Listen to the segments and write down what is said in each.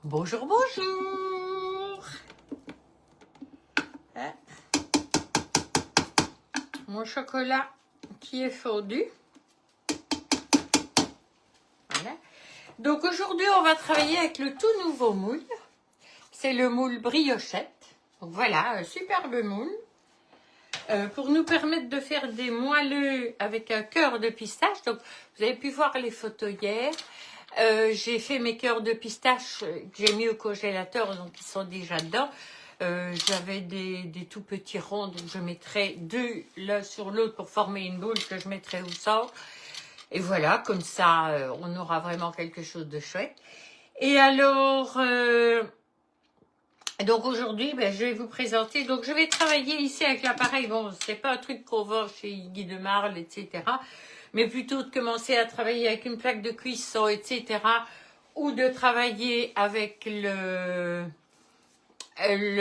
Bonjour, bonjour. Hein? Mon chocolat qui est fondu. Voilà. Donc aujourd'hui, on va travailler avec le tout nouveau moule. C'est le moule briochette. Donc voilà, un superbe moule. Pour nous permettre de faire des moelleux avec un cœur de pistache. Donc vous avez pu voir les photos hier. J'ai fait mes cœurs de pistache que j'ai mis au congélateur, donc ils sont déjà dedans. J'avais des tout petits ronds, donc je mettrai deux l'un sur l'autre pour former une boule que je mettrai au centre. Et voilà, comme ça, on aura vraiment quelque chose de chouette. Et alors, donc aujourd'hui, je vais vous présenter. Donc je vais travailler ici avec l'appareil. Bon, c'est pas un truc qu'on vend chez Guy de Marle, etc. Mais plutôt de commencer à travailler avec une plaque de cuisson, etc. Ou de travailler avec le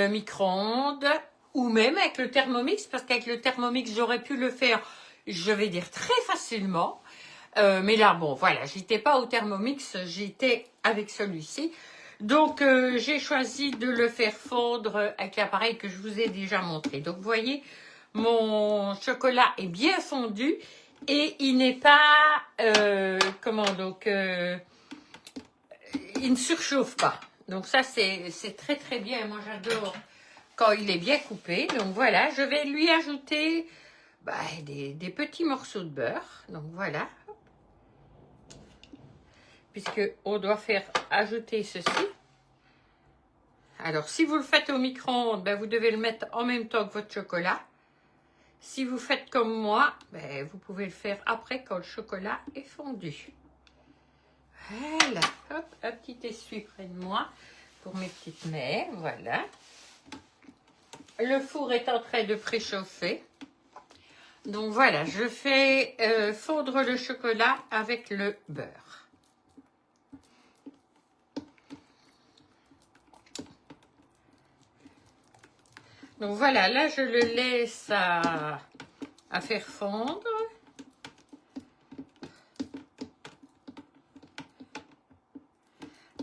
micro-ondes, ou même avec le Thermomix, parce qu'avec le Thermomix, j'aurais pu le faire, je vais dire, très facilement. Mais là, bon, voilà, j'étais pas au Thermomix, j'étais avec celui-ci. Donc, j'ai choisi de le faire fondre avec l'appareil que je vous ai déjà montré. Donc, vous voyez, mon chocolat est bien fondu et il n'est pas, il ne surchauffe pas. Donc ça, c'est très très bien. Moi, j'adore quand il est bien coupé. Donc voilà, je vais lui ajouter des petits morceaux de beurre. Donc voilà. Puisque on doit faire ajouter ceci. Alors, si vous le faites au micro-ondes, vous devez le mettre en même temps que votre chocolat. Si vous faites comme moi, vous pouvez le faire après quand le chocolat est fondu. Voilà, hop, un petit essuie près de moi pour mes petites mères, voilà. Le four est en train de préchauffer. Donc voilà, je fais fondre le chocolat avec le beurre. Donc voilà, là je le laisse à faire fondre.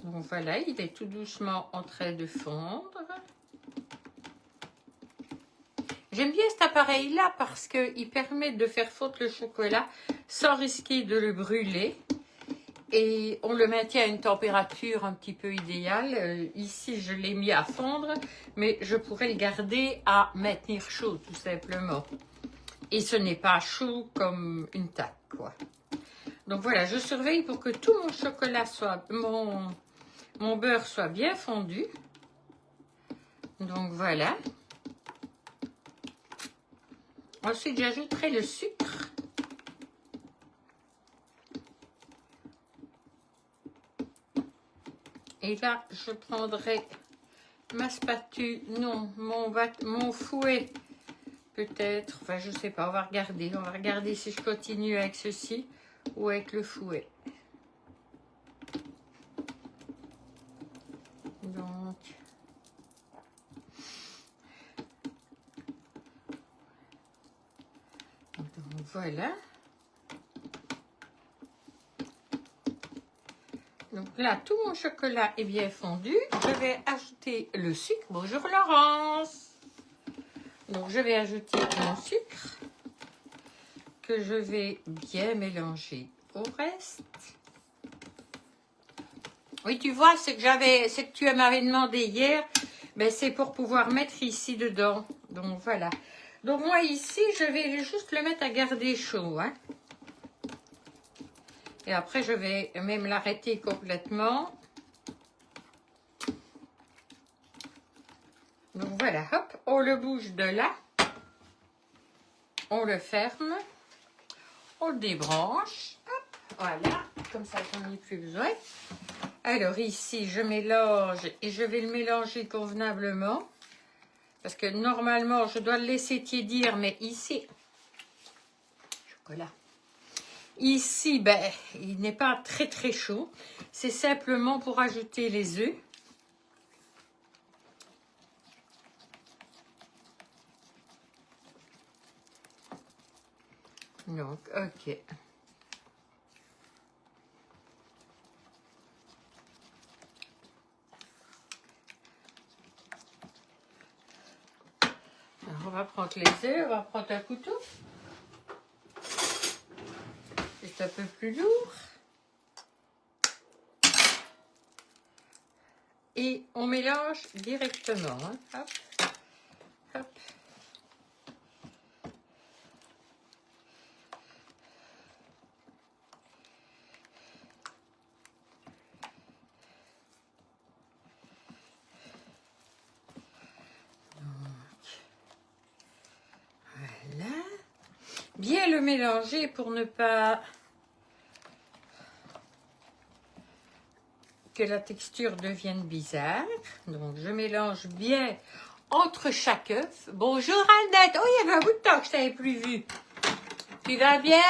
Donc voilà, il est tout doucement en train de fondre. J'aime bien cet appareil-là parce qu'il permet de faire fondre le chocolat sans risquer de le brûler. Et on le maintient à une température un petit peu idéale. Ici, je l'ai mis à fondre, mais je pourrais le garder à maintenir chaud, tout simplement. Et ce n'est pas chaud comme une taque, quoi. Donc voilà, je surveille pour que tout mon chocolat soit... Mon beurre soit bien fondu. Donc voilà. Ensuite, j'ajouterai le sucre. Et là, je prendrai ma spatule, non, mon fouet, peut-être. Enfin, je sais pas, on va regarder. On va regarder si je continue avec ceci ou avec le fouet. Donc voilà. Donc là, tout mon chocolat est bien fondu. Je vais ajouter le sucre. Bonjour Laurence. Donc je vais ajouter mon sucre que je vais bien mélanger au reste. Oui, tu vois, c'est que tu m'avais demandé hier, c'est pour pouvoir mettre ici dedans. Donc voilà. Donc moi ici, je vais juste le mettre à garder chaud, hein. Et après, je vais même l'arrêter complètement. Donc voilà, hop, on le bouge de là. On le ferme. On le débranche. Hop, voilà, comme ça, j'en ai plus besoin. Alors ici, je mélange et je vais le mélanger convenablement. Parce que normalement, je dois le laisser tiédir, mais ici... Chocolat. Ici, il n'est pas très très chaud. C'est simplement pour ajouter les œufs. Donc, ok. prendre les œufs, on va prendre un couteau. C'est un peu plus lourd. Et on mélange directement. Hein. Hop, hop. Voilà. Bien le mélanger pour ne pas que la texture devienne bizarre. Donc je mélange bien entre chaque œuf. Bonjour Annette. Oh, il y avait un bout de temps que je t'avais plus vu. Tu vas bien?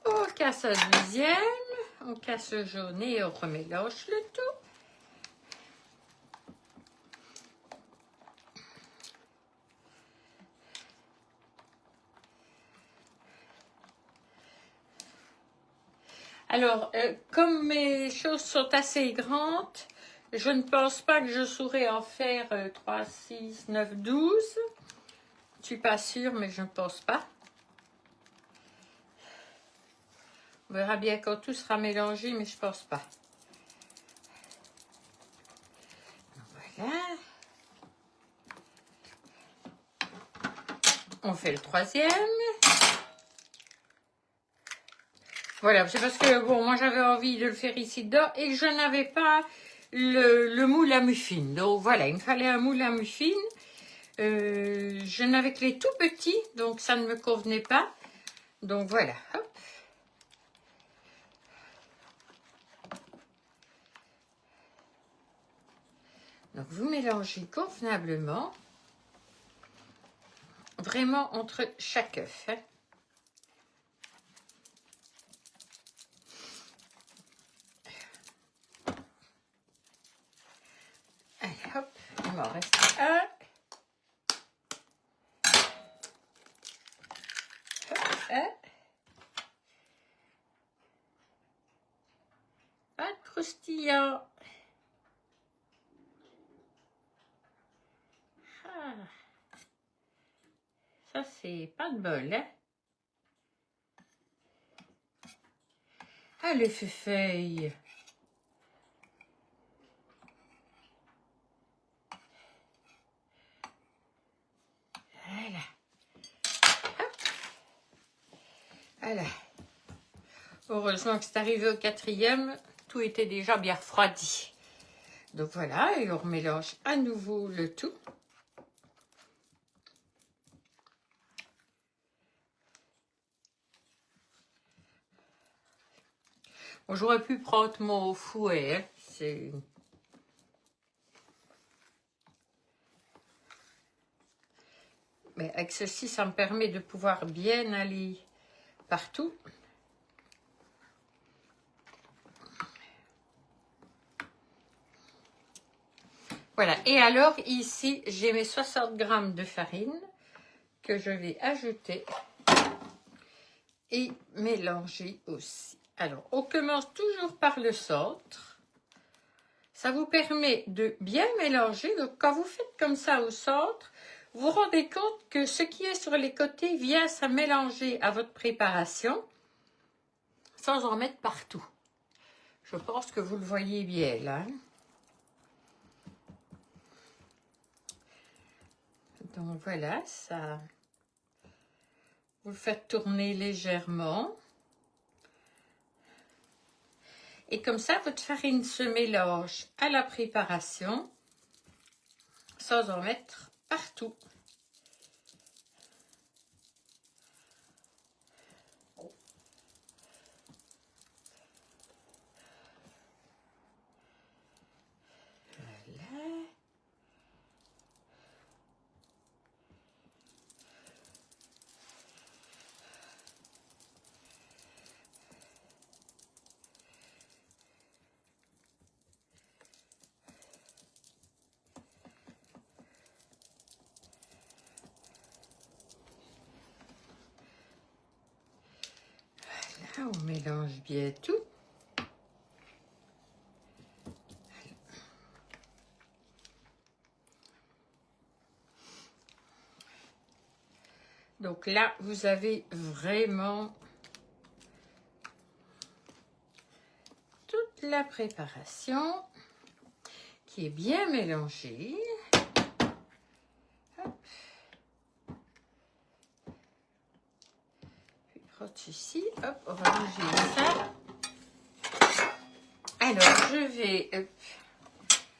On casse la deuxième. On casse le jaune et on remélange le tout. Alors, comme mes choses sont assez grandes, je ne pense pas que je saurais en faire 3, 6, 9, 12. Je ne suis pas sûre, mais je ne pense pas. On verra bien quand tout sera mélangé, mais je ne pense pas. Voilà. On fait le troisième. Voilà, c'est parce que, bon, moi j'avais envie de le faire ici dedans et je n'avais pas le moule à muffins. Donc voilà, il me fallait un moule à muffins. Je n'avais que les tout petits, donc ça ne me convenait pas. Donc voilà, hop. Donc vous mélangez convenablement, vraiment entre chaque œuf. Hein. Allez, hop, il m'en reste un. Hop, un. Pas de croustillant. Ah. Ça, c'est pas de bol, hein. Ah, les feuilles. Voilà. Hop. Voilà. Heureusement que c'est arrivé au quatrième, tout était déjà bien refroidi. Donc voilà, et on remélange à nouveau le tout. Bon, j'aurais pu prendre mon fouet, hein. C'est... Mais avec ceci, ça me permet de pouvoir bien aller partout. Voilà, et alors ici, j'ai mes 60 g de farine que je vais ajouter et mélanger aussi. Alors, on commence toujours par le centre. Ça vous permet de bien mélanger. Donc, quand vous faites comme ça au centre, vous vous rendez compte que ce qui est sur les côtés vient se mélanger à votre préparation sans en mettre partout. Je pense que vous le voyez bien là. Donc voilà, ça, vous le faites tourner légèrement. Et comme ça, votre farine se mélange à la préparation sans en mettre partout. Voilà. Là, on mélange bien tout. Donc là, vous avez vraiment toute la préparation qui est bien mélangée. Hop. Puis frotte ceci. Hop, on va bouger ça. Alors, je vais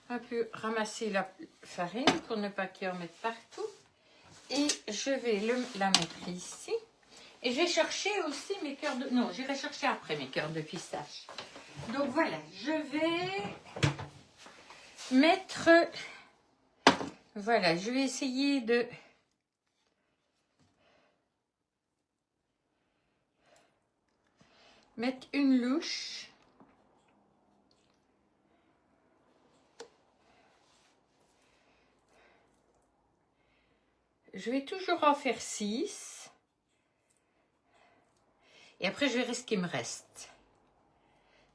un peu ramasser la farine pour ne pas qu'il en mette partout. Et je vais la mettre ici. Et je vais chercher aussi mes cœurs de... Non, j'irai chercher après mes cœurs de pistache. Donc voilà, je vais mettre... Voilà, je vais essayer de... mettre une louche. Je vais toujours en faire 6. Et après, je verrai ce qui me reste.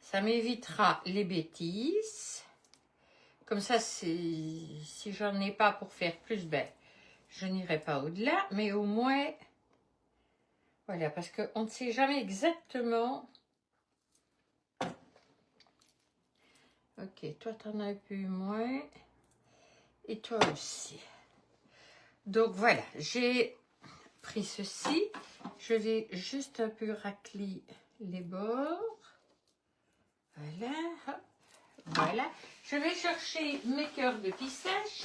Ça m'évitera les bêtises. Comme ça, si j'en ai pas pour faire plus, ben, je n'irai pas au-delà. Mais au moins, voilà, parce qu'on ne sait jamais exactement. Ok, toi, tu en as un peu moins. Et toi aussi. Donc, voilà, j'ai pris ceci. Je vais juste un peu racler les bords. Voilà, hop. Voilà. Je vais chercher mes cœurs de pistache.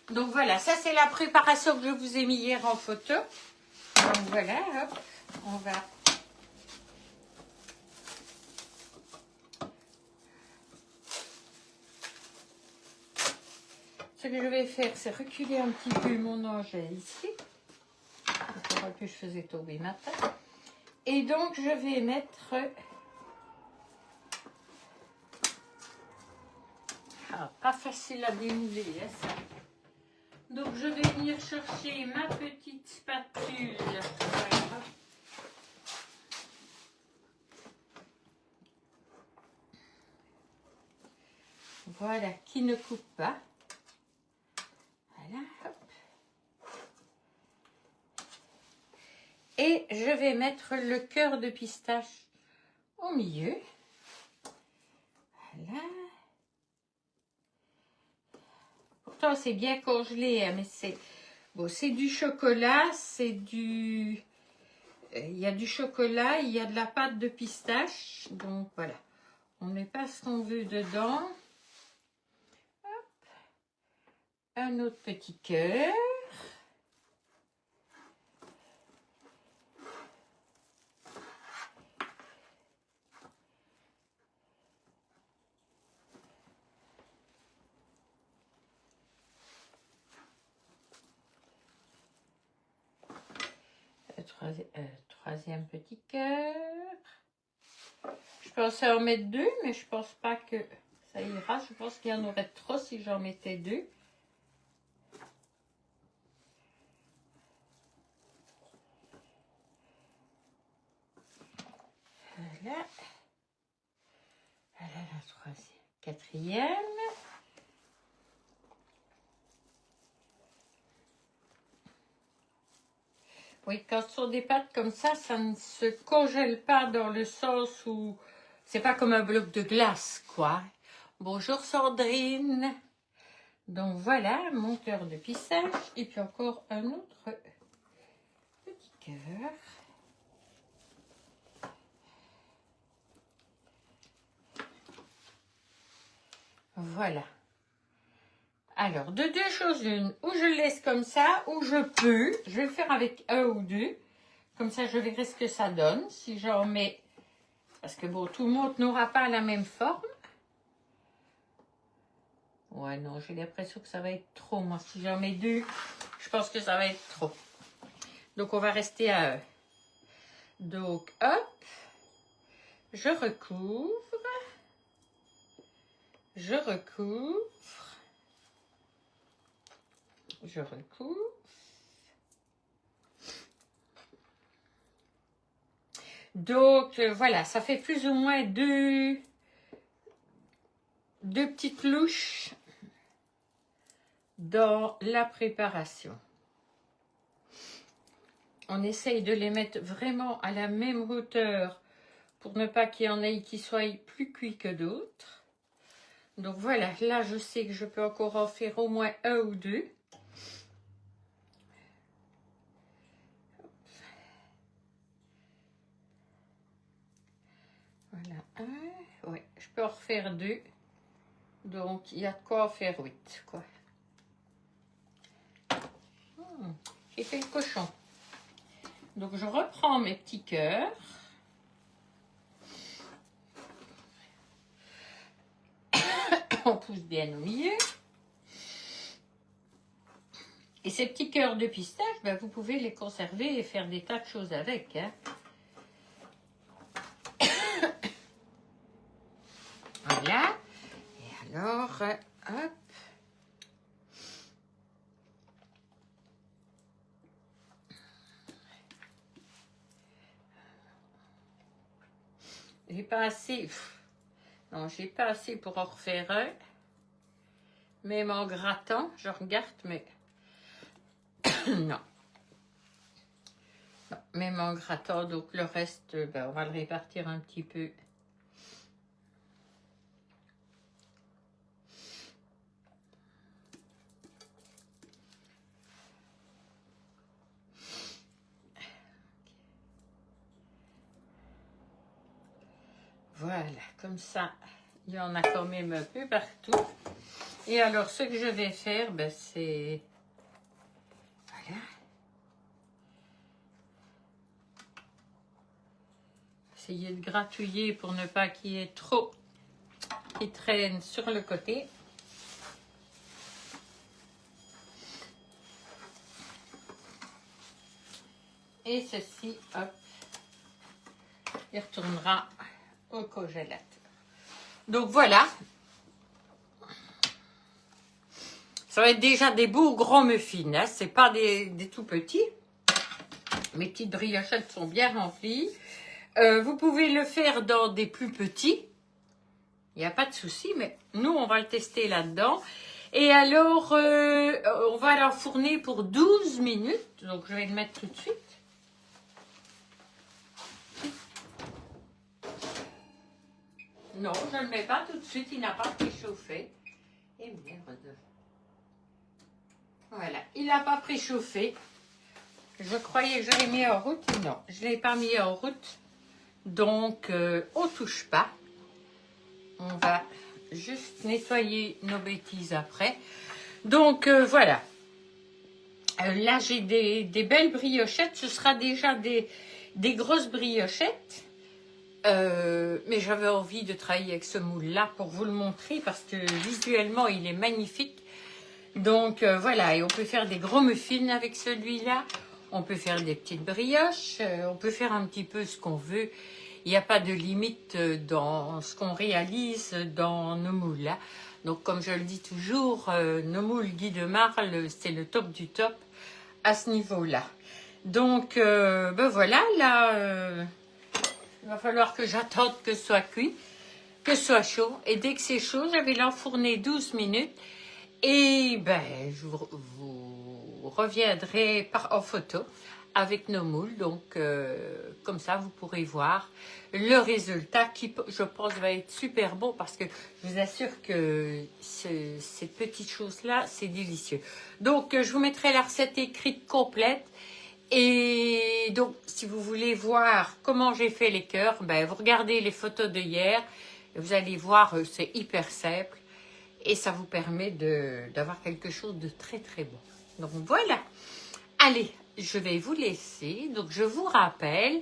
Donc voilà, ça c'est la préparation que je vous ai mis hier en photo. Donc voilà, hop, on va... Ce que je vais faire, c'est reculer un petit peu mon engin ici. Pour que je faisais tomber ma table. Et donc je vais mettre... Ah, pas facile à démouler, hein, ça. Donc je vais venir chercher ma petite spatule. Voilà. Voilà, qui ne coupe pas. Voilà, hop. Et je vais mettre le cœur de pistache au milieu. Voilà. Pourtant, c'est bien congelé, hein, mais c'est bon, c'est du chocolat, c'est du... Il y a du chocolat, il y a de la pâte de pistache. Donc, voilà. On met pas ce qu'on veut dedans. Hop. Un autre petit cœur. Troisième petit cœur. Je pensais en mettre 2, mais je pense pas que ça ira. Je pense qu'il y en aurait trop si j'en mettais 2. Voilà. Voilà la troisième. Quatrième. Oui, quand ce sont des pâtes comme ça ne se congèle pas dans le sens où c'est pas comme un bloc de glace, quoi. Bonjour Sandrine. Donc voilà, mon cœur de pistache. Et puis encore un autre petit cœur. Voilà. Alors, de deux choses l'une, ou je le laisse comme ça, ou je vais le faire avec un ou deux. Comme ça, je verrai ce que ça donne. Si j'en mets, parce que bon, tout le monde n'aura pas la même forme. Ouais, non, j'ai l'impression que ça va être trop. Moi, si j'en mets 2, je pense que ça va être trop. Donc, on va rester à 1. Donc, hop, je recouvre. Je recouvre. Je recouvre. Donc, voilà, ça fait plus ou moins deux petites louches dans la préparation. On essaye de les mettre vraiment à la même hauteur pour ne pas qu'il y en ait qui soient plus cuits que d'autres. Donc voilà, là je sais que je peux encore en faire au moins un ou deux. Voilà, un. Ouais, je peux en refaire deux. Donc il y a de quoi en faire 8, quoi. J'ai fait le cochon. Donc je reprends mes petits cœurs. On pousse bien au milieu. Et ces petits cœurs de pistache, ben, vous pouvez les conserver et faire des tas de choses avec. Hein. Voilà. Et alors, hop. J'ai pas assez. Non, j'ai pas assez pour en refaire un. Même en grattant, je regarde, mais non. Non. Même en grattant, donc le reste, ben, on va le répartir un petit peu. Voilà, comme ça, il y en a quand même un peu partout. Et alors, ce que je vais faire, ben, c'est... Voilà. Essayer de gratouiller pour ne pas qu'il y ait trop qui traîne sur le côté. Et ceci, hop, il retournera au congélateur. Donc voilà. Ça va être déjà des beaux gros muffins. Hein. C'est pas des tout petits. Mes petites briochettes sont bien remplies. Vous pouvez le faire dans des plus petits. Il n'y a pas de souci, mais nous, on va le tester là-dedans. Et alors, on va l'enfourner pour 12 minutes. Donc, je vais le mettre tout de suite. Non, je ne le mets pas tout de suite. Il n'a pas préchauffé. Et merde. Voilà, il n'a pas préchauffé. Je croyais que je l'ai mis en route. Non, je ne l'ai pas mis en route. Donc, on ne touche pas. On va juste nettoyer nos bêtises après. Donc, voilà. Là, j'ai des belles briochettes. Ce sera déjà des grosses briochettes. Mais j'avais envie de travailler avec ce moule-là pour vous le montrer parce que visuellement, il est magnifique. Donc, voilà. Et on peut faire des gros muffins avec celui-là. On peut faire des petites brioches. On peut faire un petit peu ce qu'on veut. Il n'y a pas de limite dans ce qu'on réalise dans nos moules. Hein. Donc, comme je le dis toujours, nos moules Guy de Marle, c'est le top du top à ce niveau-là. Donc, ben voilà, là, il va falloir que j'attende que ce soit cuit, que ce soit chaud. Et dès que c'est chaud, je vais l'enfourner 12 minutes. Et ben, je vous reviendrai en photo avec nos moules. Donc, comme ça, vous pourrez voir le résultat qui, je pense, va être super bon parce que je vous assure que ces petites choses-là, c'est délicieux. Donc, je vous mettrai la recette écrite complète. Et donc, si vous voulez voir comment j'ai fait les cœurs, ben, vous regardez les photos de hier. Et vous allez voir, c'est hyper simple. Et ça vous permet d'avoir quelque chose de très, très bon. Donc, voilà. Allez, je vais vous laisser. Donc, je vous rappelle.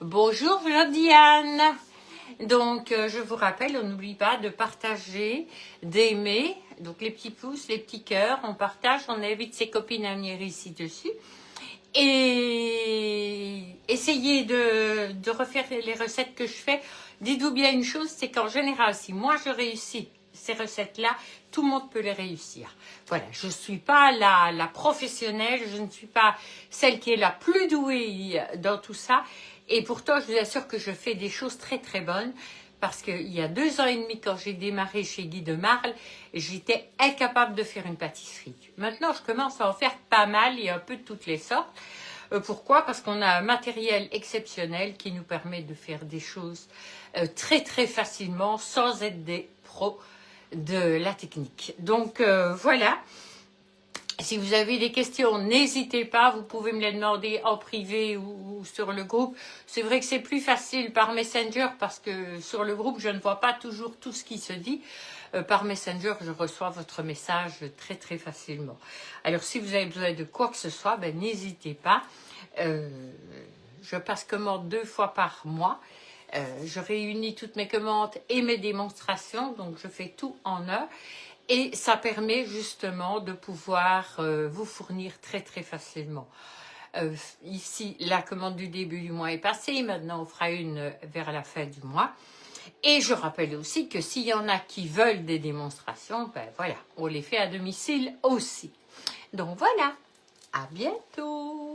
Bonjour, Jodiane. Donc, je vous rappelle, on n'oublie pas de partager, d'aimer. Donc, les petits pouces, les petits cœurs, on partage. On invite ses copines à venir ici dessus. Et essayez de refaire les recettes que je fais. Dites-vous bien une chose, c'est qu'en général, si moi je réussis ces recettes-là, tout le monde peut les réussir. Voilà, je ne suis pas la professionnelle, je ne suis pas celle qui est la plus douée dans tout ça. Et pourtant, je vous assure que je fais des choses très très bonnes parce qu'il y a 2 ans et demi, quand j'ai démarré chez Guy de Marle, j'étais incapable de faire une pâtisserie. Maintenant, je commence à en faire pas mal et un peu de toutes les sortes. Pourquoi? Parce qu'on a un matériel exceptionnel qui nous permet de faire des choses très très facilement sans être des pros de la technique. Donc voilà. Si vous avez des questions, n'hésitez pas, vous pouvez me les demander en privé ou sur le groupe. C'est vrai que c'est plus facile par Messenger parce que sur le groupe, je ne vois pas toujours tout ce qui se dit. Par Messenger, je reçois votre message très très facilement. Alors si vous avez besoin de quoi que ce soit, ben, n'hésitez pas. Je passe commande 2 fois par mois. Je réunis toutes mes commandes et mes démonstrations, donc je fais tout en un. Et ça permet justement de pouvoir vous fournir très très facilement. Ici, la commande du début du mois est passée. Maintenant, on fera une vers la fin du mois. Et je rappelle aussi que s'il y en a qui veulent des démonstrations, ben voilà, on les fait à domicile aussi. Donc voilà, à bientôt!